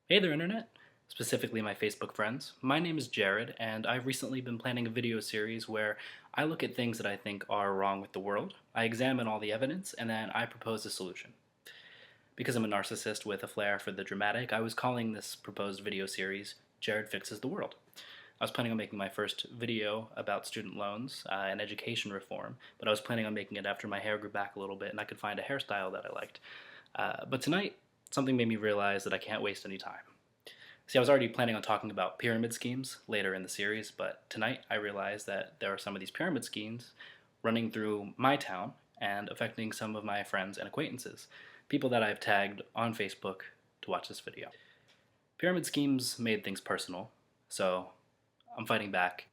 Hey there, Internet! Specifically, my Facebook friends. My name is Jared, and I've recently been planning a video series where I look at things that I think are wrong with the world, I examine all the evidence, and then I propose a solution. Because I'm a narcissist with a flair for the dramatic, I was calling this proposed video series Jared Fixes the World. I was planning on making my first video about student loans and education reform, but I was planning on making it after my hair grew back a little bit and I could find a hairstyle that I liked. But tonight, something made me realize that I can't waste any time. See, I was already planning on talking about pyramid schemes later in the series, but tonight I realized that there are some of these pyramid schemes running through my town and affecting some of my friends and acquaintances, people that I've tagged on Facebook to watch this video. Pyramid schemes made things personal, so I'm fighting back.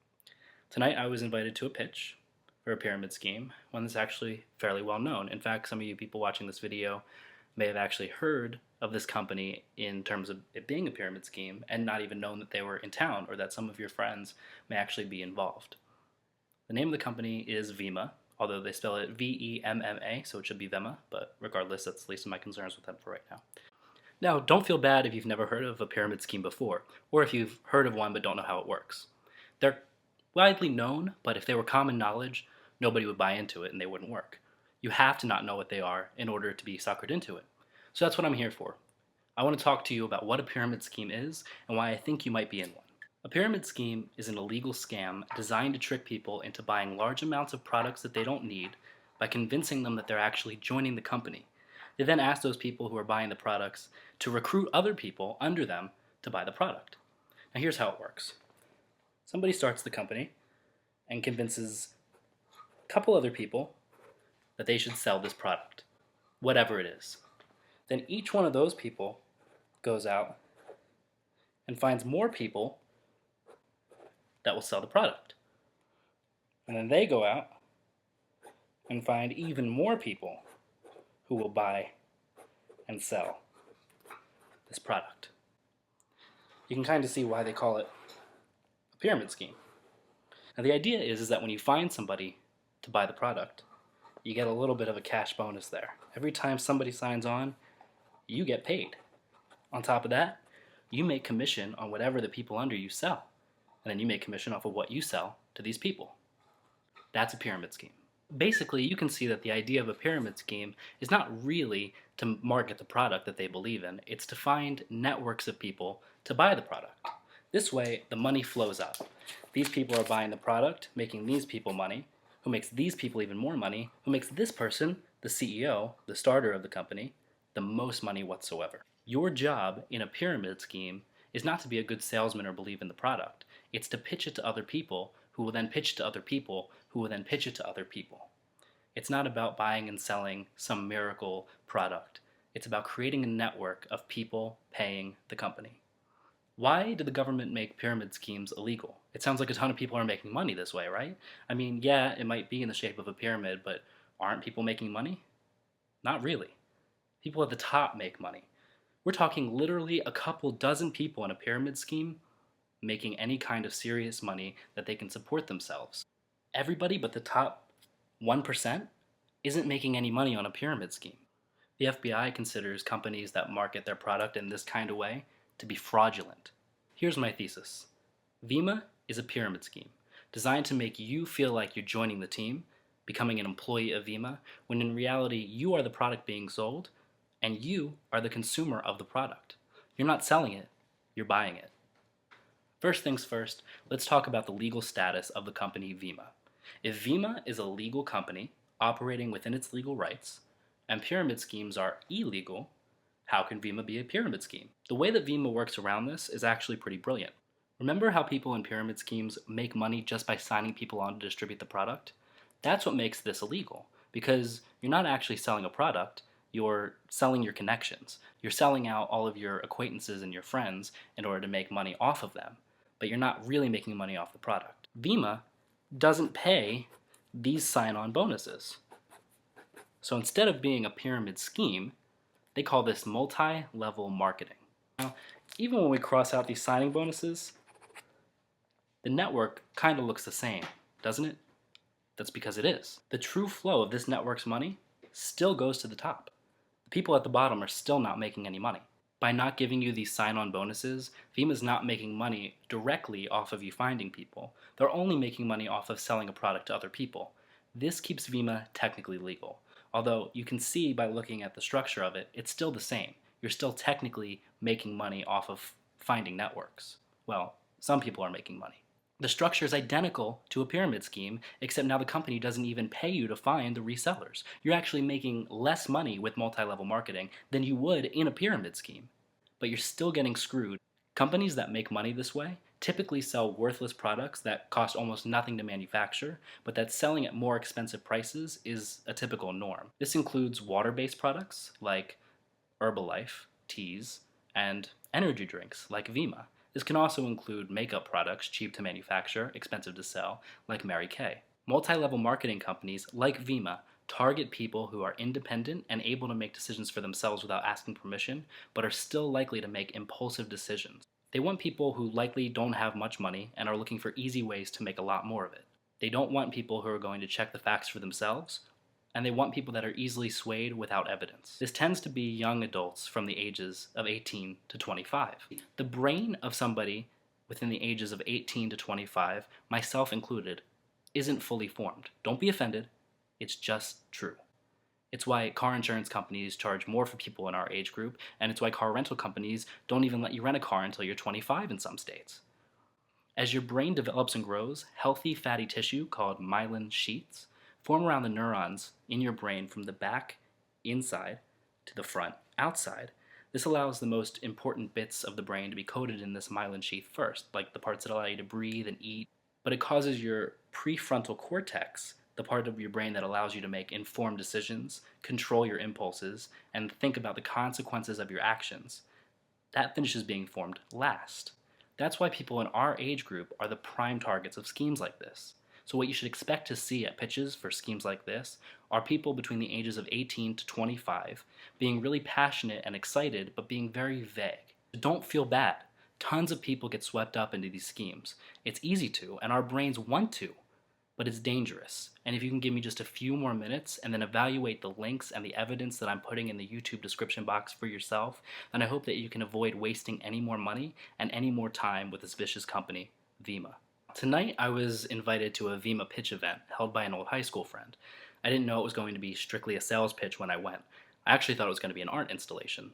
Tonight I was invited to a pitch for a pyramid scheme, one that's actually fairly well known. In fact, some of you people watching this video may have actually heard of this company in terms of it being a pyramid scheme and not even known that they were in town or that some of your friends may actually be involved. The name of the company is Vemma, although they spell it V-E-M-M-A, so it should be Vemma, but regardless, that's the least of my concerns with them for right now. Now, don't feel bad if you've never heard of a pyramid scheme before, or if you've heard of one but don't know how it works. They're widely known, but if they were common knowledge, nobody would buy into it and they wouldn't work. You have to not know what they are in order to be suckered into it. So that's what I'm here for. I want to talk to you about what a pyramid scheme is and why I think you might be in one. A pyramid scheme is an illegal scam designed to trick people into buying large amounts of products that they don't need by convincing them that they're actually joining the company. They then ask those people who are buying the products to recruit other people under them to buy the product. Now here's how it works. Somebody starts the company and convinces a couple other people that they should sell this product, whatever it is. Then each one of those people goes out and finds more people that will sell the product. And then they go out and find even more people who will buy and sell this product. You can kind of see why they call it a pyramid scheme. Now the idea is that when you find somebody to buy the product, you get a little bit of a cash bonus there. Every time somebody signs on, you get paid. On top of that, you make commission on whatever the people under you sell. And then you make commission off of what you sell to these people. That's a pyramid scheme. Basically, you can see that the idea of a pyramid scheme is not really to market the product that they believe in. It's to find networks of people to buy the product. This way, the money flows up. These people are buying the product, making these people money, who makes these people even more money, who makes this person, the CEO, the starter of the company, the most money whatsoever. Your job in a pyramid scheme is not to be a good salesman or believe in the product. It's to pitch it to other people who will then pitch it to other people who will then pitch it to other people. It's not about buying and selling some miracle product. It's about creating a network of people paying the company. Why did the government make pyramid schemes illegal? It sounds like a ton of people are making money this way, right? I mean, yeah, it might be in the shape of a pyramid, but aren't people making money? Not really. People at the top make money. We're talking literally a couple dozen people in a pyramid scheme making any kind of serious money that they can support themselves. Everybody but the top 1% isn't making any money on a pyramid scheme. The FBI considers companies that market their product in this kind of way to be fraudulent. Here's my thesis. Vemma is a pyramid scheme designed to make you feel like you're joining the team, becoming an employee of Vemma, when in reality you are the product being sold and you are the consumer of the product. You're not selling it, you're buying it. First things first, let's talk about the legal status of the company Vemma. If Vemma is a legal company operating within its legal rights, and pyramid schemes are illegal, how can Vemma be a pyramid scheme? The way that Vemma works around this is actually pretty brilliant. Remember how people in pyramid schemes make money just by signing people on to distribute the product? That's what makes this illegal, because you're not actually selling a product, you're selling your connections. You're selling out all of your acquaintances and your friends in order to make money off of them, but you're not really making money off the product. Vemma doesn't pay these sign-on bonuses. So instead of being a pyramid scheme, they call this multi-level marketing. Now, even when we cross out these signing bonuses, the network kind of looks the same, doesn't it? That's because it is. The true flow of this network's money still goes to the top. The people at the bottom are still not making any money. By not giving you these sign-on bonuses, Vema's not making money directly off of you finding people. They're only making money off of selling a product to other people. This keeps Vema technically legal. Although you can see by looking at the structure of it, it's still the same. You're still technically making money off of finding networks. Well, some people are making money. The structure is identical to a pyramid scheme, except now the company doesn't even pay you to find the resellers. You're actually making less money with multi-level marketing than you would in a pyramid scheme. But you're still getting screwed. Companies that make money this way typically sell worthless products that cost almost nothing to manufacture, but that selling at more expensive prices is a typical norm. This includes water-based products like Herbalife, teas, and energy drinks like Vema. This can also include makeup products cheap to manufacture, expensive to sell, like Mary Kay. Multi-level marketing companies like Vema target people who are independent and able to make decisions for themselves without asking permission, but are still likely to make impulsive decisions. They want people who likely don't have much money and are looking for easy ways to make a lot more of it. They don't want people who are going to check the facts for themselves, and they want people that are easily swayed without evidence. This tends to be young adults from the ages of 18 to 25. The brain of somebody within the ages of 18 to 25, myself included, isn't fully formed. Don't be offended. It's just true. It's why car insurance companies charge more for people in our age group, and it's why car rental companies don't even let you rent a car until you're 25 in some states. As your brain develops and grows, healthy fatty tissue called myelin sheaths form around the neurons in your brain from the back, inside, to the front, outside. This allows the most important bits of the brain to be coded in this myelin sheath first, like the parts that allow you to breathe and eat, but it causes your prefrontal cortex, the part of your brain that allows you to make informed decisions, control your impulses, and think about the consequences of your actions. That finishes being formed last. That's why people in our age group are the prime targets of schemes like this. So what you should expect to see at pitches for schemes like this are people between the ages of 18 to 25 being really passionate and excited, but being very vague. Don't feel bad. Tons of people get swept up into these schemes. It's easy to, and our brains want to, but it's dangerous. And if you can give me just a few more minutes and then evaluate the links and the evidence that I'm putting in the YouTube description box for yourself, then I hope that you can avoid wasting any more money and any more time with this vicious company, Vema. Tonight I was invited to a Vema pitch event held by an old high school friend. I didn't know it was going to be strictly a sales pitch when I went. I actually thought it was going to be an art installation.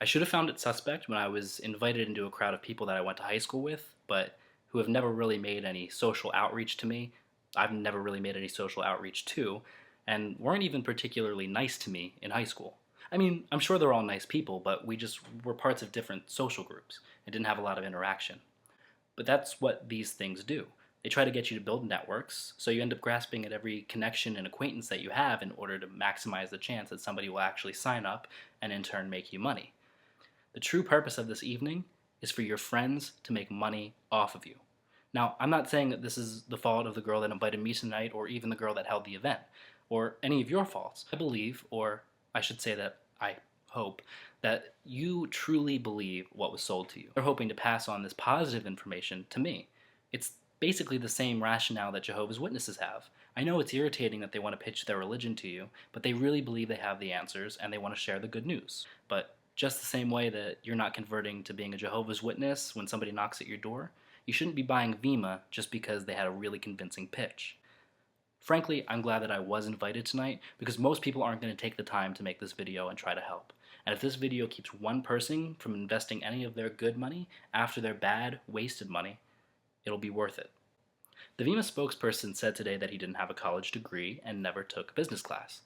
I should have found it suspect when I was invited into a crowd of people that I went to high school with, but who have never really made any social outreach to me. I've never really made any social outreach to, and weren't even particularly nice to me in high school. I mean, I'm sure they're all nice people, but we just were parts of different social groups and didn't have a lot of interaction. But that's what these things do. They try to get you to build networks, so you end up grasping at every connection and acquaintance that you have in order to maximize the chance that somebody will actually sign up and in turn make you money. The true purpose of this evening is for your friends to make money off of you. Now, I'm not saying that this is the fault of the girl that invited me tonight or even the girl that held the event, or any of your faults. I believe, or I should say that I hope, that you truly believe what was sold to you. They're hoping to pass on this positive information to me. It's basically the same rationale that Jehovah's Witnesses have. I know it's irritating that they want to pitch their religion to you, but they really believe they have the answers and they want to share the good news. But just the same way that you're not converting to being a Jehovah's Witness when somebody knocks at your door, you shouldn't be buying Vema just because they had a really convincing pitch. Frankly, I'm glad that I was invited tonight because most people aren't going to take the time to make this video and try to help. And if this video keeps one person from investing any of their good money after their bad, wasted money, it'll be worth it. The Vema spokesperson said today that he didn't have a college degree and never took business class.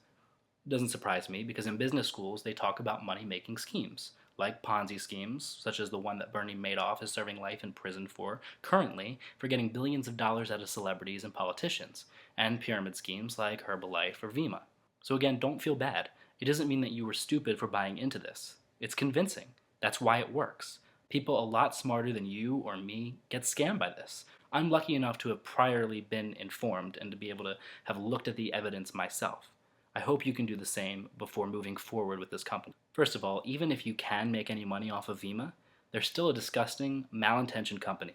It doesn't surprise me because in business schools they talk about money-making schemes, like Ponzi schemes, such as the one that Bernie Madoff is serving life in prison for currently for getting billions of dollars out of celebrities and politicians, and pyramid schemes like Herbalife or Vema. So again, don't feel bad. It doesn't mean that you were stupid for buying into this. It's convincing. That's why it works. People a lot smarter than you or me get scammed by this. I'm lucky enough to have priorly been informed and to be able to have looked at the evidence myself. I hope you can do the same before moving forward with this company. First of all, even if you can make any money off of Vema, they're still a disgusting, malintentioned company.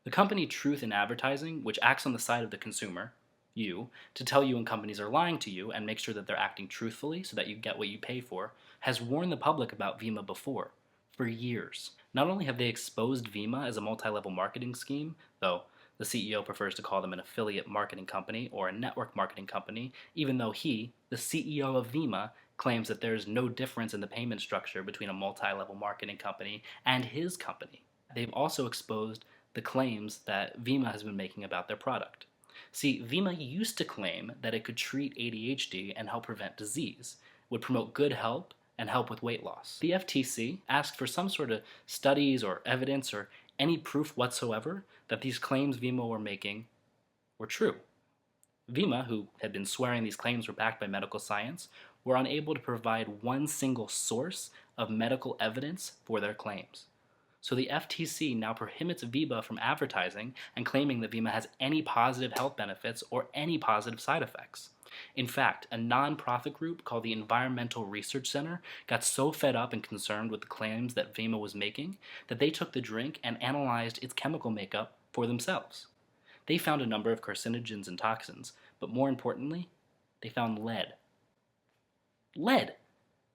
The company Truth in Advertising, which acts on the side of the consumer, you, to tell you when companies are lying to you and make sure that they're acting truthfully so that you get what you pay for, has warned the public about Vema before. for years. Not only have they exposed Vemma as a multi-level marketing scheme, though the CEO prefers to call them an affiliate marketing company or a network marketing company, even though he, the CEO of Vemma, claims that there's no difference in the payment structure between a multi-level marketing company and his company. They've also exposed the claims that Vemma has been making about their product. See, Vemma used to claim that it could treat ADHD and help prevent disease, would promote good health, and help with weight loss. The FTC asked for some sort of studies or evidence or any proof whatsoever that these claims Vemma were making were true. Vemma, who had been swearing these claims were backed by medical science, were unable to provide one single source of medical evidence for their claims. So the FTC now prohibits Vemma from advertising and claiming that Vemma has any positive health benefits or any positive side effects. In fact, a non-profit group called the Environmental Research Center got so fed up and concerned with the claims that Vemma was making that they took the drink and analyzed its chemical makeup for themselves. They found a number of carcinogens and toxins, but more importantly, they found lead. Lead!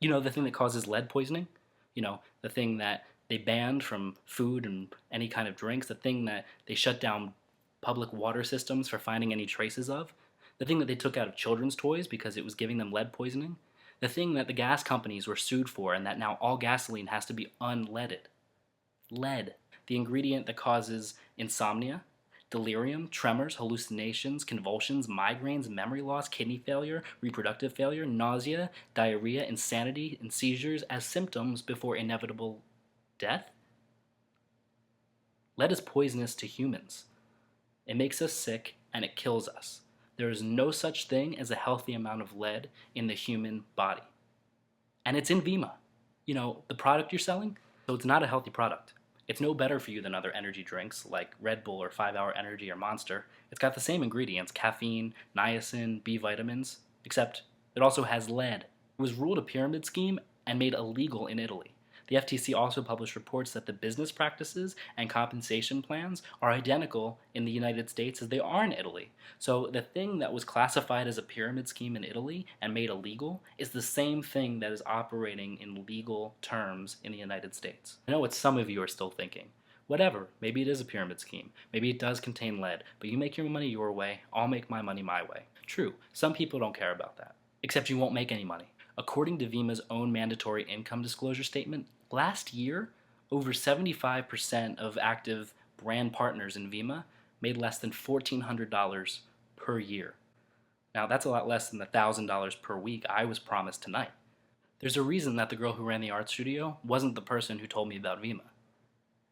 You know, the thing that causes lead poisoning? You know, the thing that they banned from food and any kind of drinks, the thing that they shut down public water systems for finding any traces of, the thing that they took out of children's toys because it was giving them lead poisoning, the thing that the gas companies were sued for and that now all gasoline has to be unleaded. Lead, the ingredient that causes insomnia, delirium, tremors, hallucinations, convulsions, migraines, memory loss, kidney failure, reproductive failure, nausea, diarrhea, insanity, and seizures as symptoms before inevitable death? Lead is poisonous to humans. It makes us sick and it kills us. There is no such thing as a healthy amount of lead in the human body. And it's in Vemma. You know, the product you're selling, so it's not a healthy product. It's no better for you than other energy drinks like Red Bull or 5-Hour Energy or Monster. It's got the same ingredients, caffeine, niacin, B vitamins, except it also has lead. It was ruled a pyramid scheme and made illegal in Italy. The FTC also published reports that the business practices and compensation plans are identical in the United States as they are in Italy. So the thing that was classified as a pyramid scheme in Italy and made illegal is the same thing that is operating in legal terms in the United States. I know what some of you are still thinking. Whatever, maybe it is a pyramid scheme. Maybe it does contain lead, but you make your money your way, I'll make my money my way. True, some people don't care about that. Except you won't make any money. According to Vemma's own mandatory income disclosure statement, last year, over 75% of active brand partners in Vemma made less than $1,400 per year. Now, that's a lot less than the $1,000 per week I was promised tonight. There's a reason that the girl who ran the art studio wasn't the person who told me about Vemma.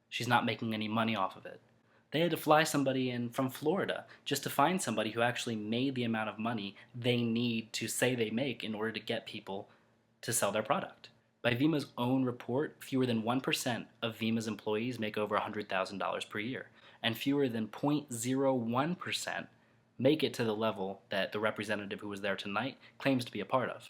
She's not making any money off of it. They had to fly somebody in from Florida just to find somebody who actually made the amount of money they need to say they make in order to get people to sell their product. By Vemma's own report, fewer than 1% of Vemma's employees make over $100,000 per year, and fewer than 0.01% make it to the level that the representative who was there tonight claims to be a part of.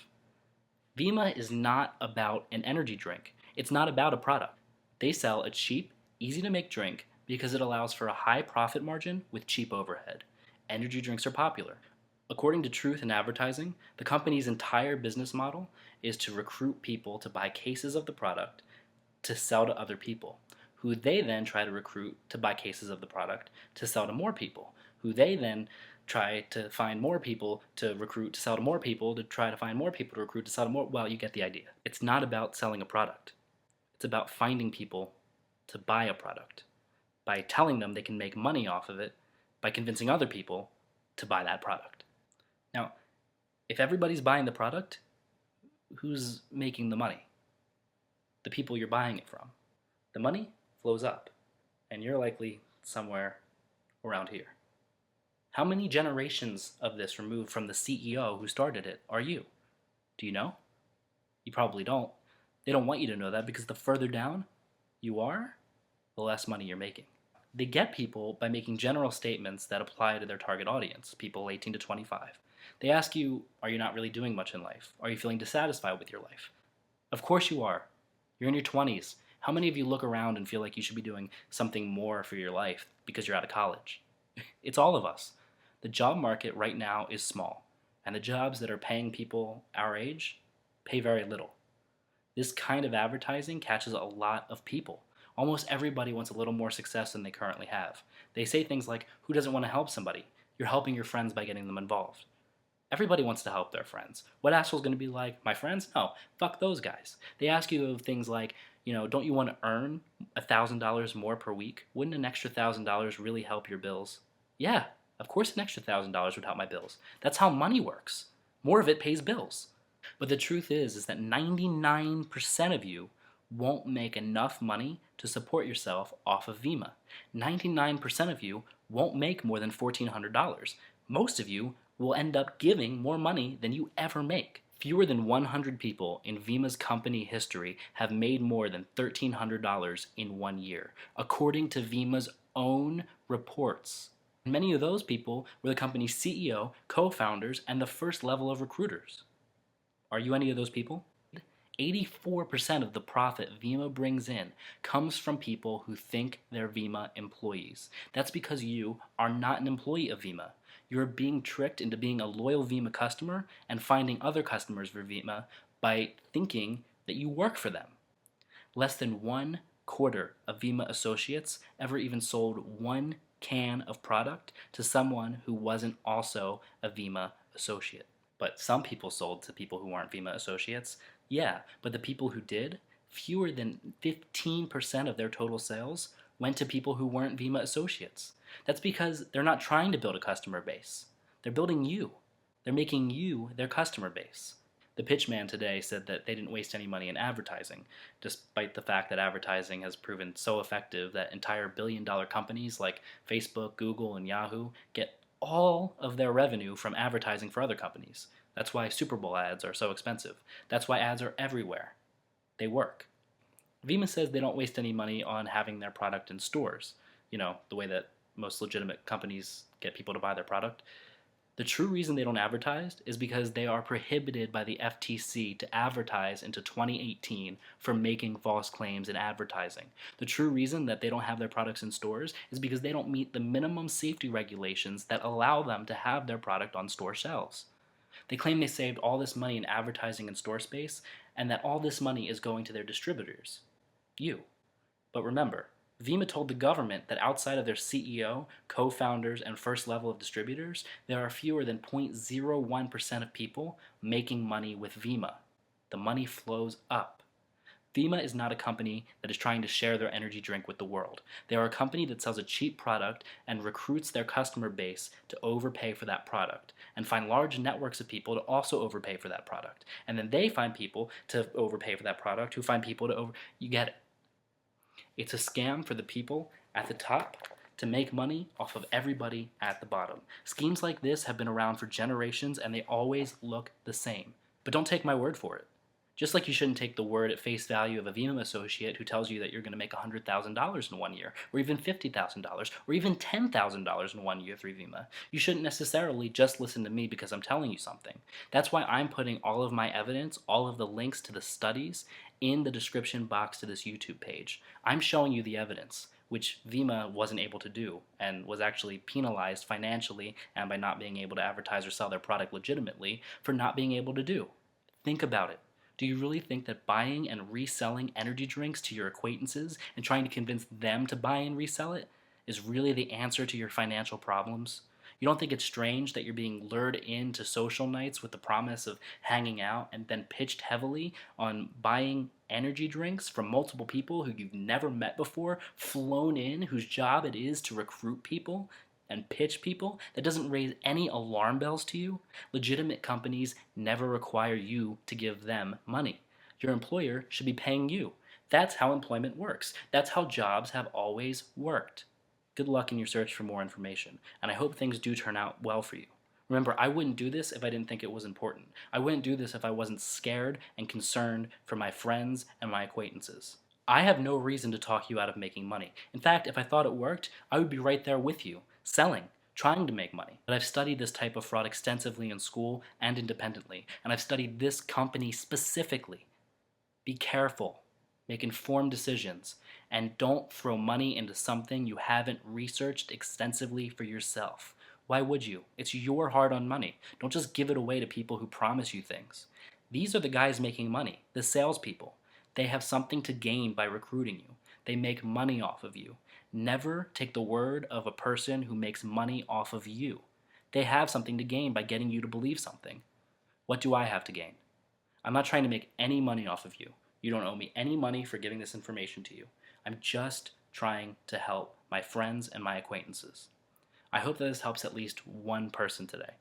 Vemma is not about an energy drink. It's not about a product. They sell a cheap, easy-to-make drink because it allows for a high profit margin with cheap overhead. Energy drinks are popular. According to Truth in Advertising, the company's entire business model is to recruit people to buy cases of the product to sell to other people, who they then try to recruit to buy cases of the product to sell to more people, who they then try to find more people to recruit to sell to more people to try to find more people to recruit to sell to more. Well, you get the idea. It's not about selling a product. It's about finding people to buy a product by telling them they can make money off of it by convincing other people to buy that product. Now, if everybody's buying the product, who's making the money? The people you're buying it from. The money flows up, and you're likely somewhere around here. How many generations of this removed from the CEO who started it are you? Do you know? You probably don't. They don't want you to know that because the further down you are, the less money you're making. They get people by making general statements that apply to their target audience, people 18 to 25. They ask you, are you not really doing much in life? Are you feeling dissatisfied with your life? Of course you are. You're in your 20s. How many of you look around and feel like you should be doing something more for your life because you're out of college? It's all of us. The job market right now is small, and the jobs that are paying people our age pay very little. This kind of advertising catches a lot of people. Almost everybody wants a little more success than they currently have. They say things like, who doesn't want to help somebody? You're helping your friends by getting them involved. Everybody wants to help their friends. What asshole's going to be like, my friends? No, fuck those guys. They ask you things like, don't you want to earn $1,000 more per week? Wouldn't an extra $1,000 really help your bills? Yeah, of course an extra $1,000 would help my bills. That's how money works. More of it pays bills. But the truth is that 99% of you won't make enough money to support yourself off of Vemma. 99% of you won't make more than $1,400. Most of you will end up giving more money than you ever make. Fewer than 100 people in Vemma's company history have made more than $1,300 in 1 year, according to Vemma's own reports. Many of those people were the company's CEO, co-founders, and the first level of recruiters. Are you any of those people? 84% of the profit Vemma brings in comes from people who think they're Vemma employees. That's because you are not an employee of Vemma. You're being tricked into being a loyal Vemma customer and finding other customers for Vemma by thinking that you work for them. Less than 1/4 of Vemma associates ever even sold one can of product to someone who wasn't also a Vemma associate. But some people sold to people who aren't Vemma associates. Yeah, but the people who did, fewer than 15% of their total sales went to people who weren't Vemma associates. That's because they're not trying to build a customer base. They're building you. They're making you their customer base. The pitchman today said that they didn't waste any money in advertising, despite the fact that advertising has proven so effective that entire billion-dollar companies like Facebook, Google, and Yahoo get all of their revenue from advertising for other companies. That's why Super Bowl ads are so expensive. That's why ads are everywhere. They work. Vemma says they don't waste any money on having their product in stores, the way that most legitimate companies get people to buy their product. The true reason they don't advertise is because they are prohibited by the FTC to advertise into 2018 for making false claims in advertising. The true reason that they don't have their products in stores is because they don't meet the minimum safety regulations that allow them to have their product on store shelves. They claim they saved all this money in advertising and store space, and that all this money is going to their distributors. You. But remember, Vemma told the government that outside of their CEO, co-founders, and first level of distributors, there are fewer than 0.01% of people making money with Vemma. The money flows up. Vemma is not a company that is trying to share their energy drink with the world. They are a company that sells a cheap product and recruits their customer base to overpay for that product, and find large networks of people to also overpay for that product. And then they find people to overpay for that product who find people to over... You get it. It's a scam for the people at the top to make money off of everybody at the bottom. Schemes like this have been around for generations and they always look the same. But don't take my word for it. Just like you shouldn't take the word at face value of a Vemma associate who tells you that you're going to make $100,000 in 1 year, or even $50,000, or even $10,000 in 1 year through Vemma. You shouldn't necessarily just listen to me because I'm telling you something. That's why I'm putting all of my evidence, all of the links to the studies, in the description box to this YouTube page. I'm showing you the evidence, which Vemma wasn't able to do and was actually penalized financially and by not being able to advertise or sell their product legitimately for not being able to do. Think about it. Do you really think that buying and reselling energy drinks to your acquaintances and trying to convince them to buy and resell it is really the answer to your financial problems? You don't think it's strange that you're being lured into social nights with the promise of hanging out and then pitched heavily on buying energy drinks from multiple people who you've never met before, flown in, whose job it is to recruit people and pitch people? That doesn't raise any alarm bells to you? Legitimate companies never require you to give them money. Your employer should be paying you. That's how employment works. That's how jobs have always worked. Good luck in your search for more information, and I hope things do turn out well for you. Remember, I wouldn't do this if I didn't think it was important. I wouldn't do this if I wasn't scared and concerned for my friends and my acquaintances. I have no reason to talk you out of making money. In fact, if I thought it worked, I would be right there with you, selling, trying to make money. But I've studied this type of fraud extensively in school and independently, and I've studied this company specifically. Be careful. Make informed decisions, and don't throw money into something you haven't researched extensively for yourself. Why would you? It's your hard-earned money. Don't just give it away to people who promise you things. These are the guys making money, the salespeople. They have something to gain by recruiting you. They make money off of you. Never take the word of a person who makes money off of you. They have something to gain by getting you to believe something. What do I have to gain? I'm not trying to make any money off of you. You don't owe me any money for giving this information to you. I'm just trying to help my friends and my acquaintances. I hope that this helps at least one person today.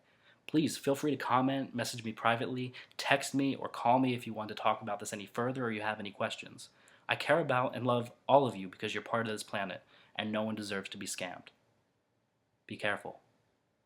Please feel free to comment, message me privately, text me, or call me if you want to talk about this any further or you have any questions. I care about and love all of you because you're part of this planet, and no one deserves to be scammed. Be careful.